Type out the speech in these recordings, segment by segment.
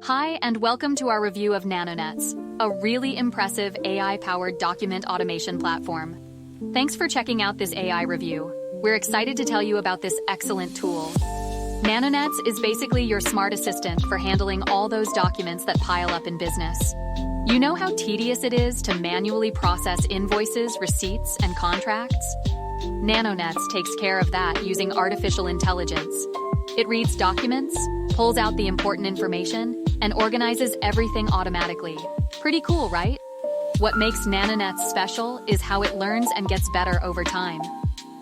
Hi, and welcome to our review of Nanonets, a really impressive AI-powered document automation platform. Thanks for checking out this AI review. We're excited to tell you about this excellent tool. Nanonets is basically your smart assistant for handling all those documents that pile up in business. You know how tedious it is to manually process invoices, receipts, and contracts? Nanonets takes care of that using artificial intelligence. It reads documents, pulls out the important information, and organizes everything automatically. Pretty cool, right? What makes Nanonets special is how it learns and gets better over time.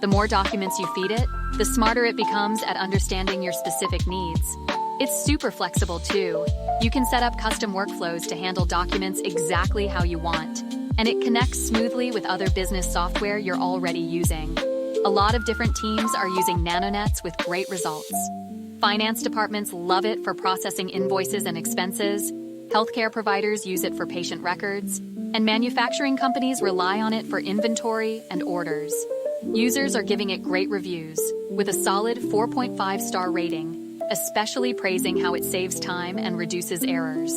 The more documents you feed it, the smarter it becomes at understanding your specific needs. It's super flexible too. You can set up custom workflows to handle documents exactly how you want, and it connects smoothly with other business software you're already using. A lot of different teams are using Nanonets with great results. Finance departments love it for processing invoices and expenses, healthcare providers use it for patient records, and manufacturing companies rely on it for inventory and orders. Users are giving it great reviews, with a solid 4.5-star rating, especially praising how it saves time and reduces errors.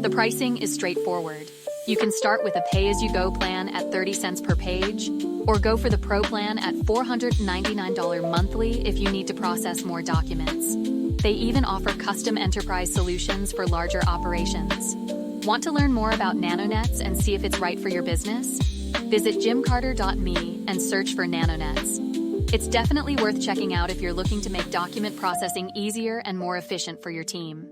The pricing is straightforward. You can start with a pay-as-you-go plan at 30 cents per page, or go for the Pro plan at $499 monthly if you need to process more documents. They even offer custom enterprise solutions for larger operations. Want to learn more about Nanonets and see if it's right for your business? Visit jimcarter.me and search for Nanonets. It's definitely worth checking out if you're looking to make document processing easier and more efficient for your team.